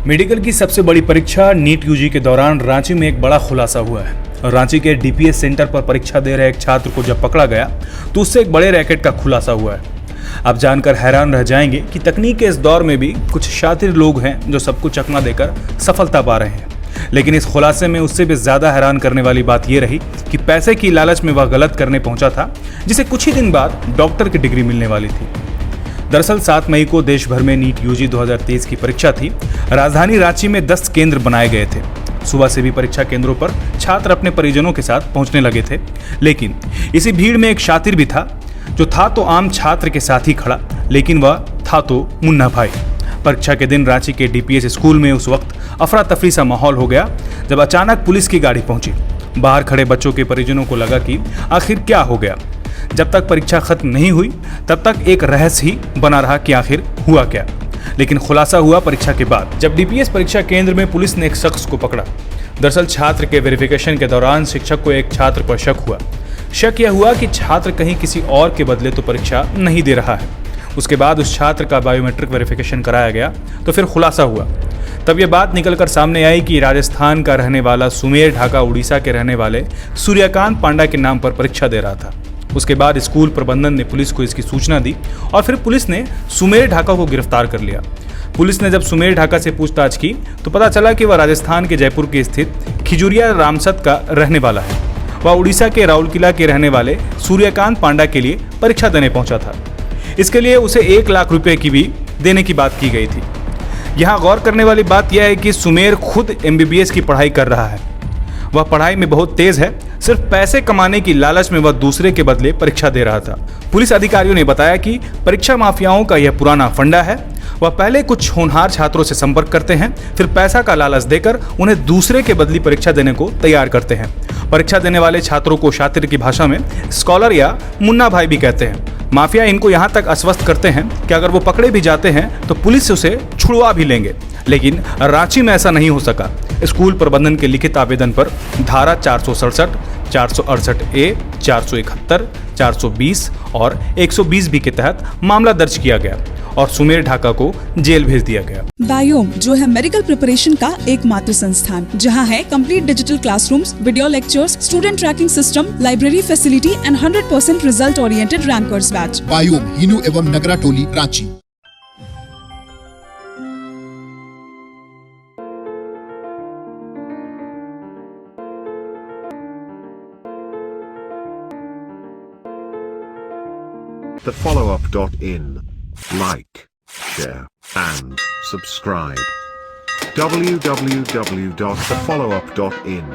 Medical की सबसे बड़ी परीक्षा नीट यूजी के दौरान रांची में एक बड़ा खुलासा हुआ है। रांची के डीपीएस सेंटर पर परीक्षा दे रहे एक छात्र को जब पकड़ा गया तो उससे एक बड़े रैकेट का खुलासा हुआ है। आप जानकर हैरान रह जाएंगे कि तकनीक के इस दौर में भी कुछ शातिर लोग हैं जो सबको चकमा देकर सफलता पा रहे हैं। लेकिन इस खुलासे में उससे भी ज्यादा हैरान करने वाली बात यह रही कि पैसे की लालच में वह गलत करने पहुंचा था, जिसे कुछ ही दिन बाद डॉक्टर की डिग्री मिलने वाली थी। दरअसल 7 मई को देश भर में नीट यूजी 2023 की परीक्षा थी। राजधानी रांची में 10 केंद्र बनाए गए थे। सुबह से भी परीक्षा केंद्रों पर छात्र अपने परिजनों के साथ पहुंचने लगे थे, लेकिन इसी भीड़ में एक शातिर भी था जो था तो आम छात्र के साथ ही खड़ा, लेकिन वह था तो मुन्ना भाई। परीक्षा के दिन रांची के डीपीएस स्कूल में उस वक्त अफरा तफरी सा माहौल हो गया जब अचानक पुलिस की गाड़ी पहुंची। बाहर खड़े बच्चों के परिजनों को लगा कि आखिर क्या हो गया। जब तक परीक्षा खत्म नहीं हुई तब तक एक रहस्य ही बना रहा कि आखिर हुआ क्या। लेकिन खुलासा हुआ परीक्षा के बाद, जब डीपीएस परीक्षा केंद्र में पुलिस ने एक शख्स को पकड़ा। दरअसल छात्र के वेरिफिकेशन के दौरान शिक्षक को एक छात्र पर शक हुआ। शक यह हुआ कि छात्र कहीं किसी और के बदले तो परीक्षा नहीं दे रहा है। उसके बाद उस छात्र का बायोमेट्रिक वेरिफिकेशन कराया गया तो फिर खुलासा हुआ। तब यह बात निकलकर सामने आई कि राजस्थान का रहने वाला सुमेर ढाका उड़ीसा के रहने वाले सूर्यकांत पांडा के नाम पर परीक्षा दे रहा था। उसके बाद स्कूल प्रबंधन ने पुलिस को इसकी सूचना दी और फिर पुलिस ने सुमेर ढाका को गिरफ्तार कर लिया। पुलिस ने जब सुमेर ढाका से पूछताछ की तो पता चला कि वह राजस्थान के जयपुर के स्थित खिजुरिया रामसत का रहने वाला है। वह उड़ीसा के राउरकेला के रहने वाले सूर्यकांत पांडा के लिए परीक्षा देने पहुंचा था। इसके लिए उसे 1 लाख रुपए की भी देने की बात की गई थी। यहाँ गौर करने वाली बात यह है कि सुमेर खुद MBBS की पढ़ाई कर रहा है। वह पढ़ाई में बहुत तेज है। सिर्फ पैसे कमाने की लालच में वह दूसरे के बदले परीक्षा दे रहा था। पुलिस अधिकारियों ने बताया कि परीक्षा माफियाओं का यह पुराना फंडा है। वह पहले कुछ होनहार छात्रों से संपर्क करते हैं, फिर पैसा का लालच देकर उन्हें दूसरे के बदले परीक्षा देने को तैयार करते हैं। परीक्षा देने वाले छात्रों को शातिर की भाषा में स्कॉलर या मुन्ना भाई भी कहते हैं। माफिया इनको यहाँ तक आश्वस्त करते हैं कि अगर वो पकड़े भी जाते हैं तो पुलिस उसे छुड़वा भी लेंगे। लेकिन रांची में ऐसा नहीं हो सका। स्कूल प्रबंधन के लिखित आवेदन पर धारा 467, 468A, 471, 420 और 120 बी के तहत मामला दर्ज किया गया और सुमेर ढाका को जेल भेज दिया गया। बायोम जो है मेडिकल प्रिपरेशन का एकमात्र संस्थान जहां है complete digital classrooms, video lectures, student tracking system, library facility and 100% result oriented rankers batch. Biome, Hinoo एवं नगरा टोली, Ranchi. thefollowup.in. Like, share, and subscribe. www.thefollowup.in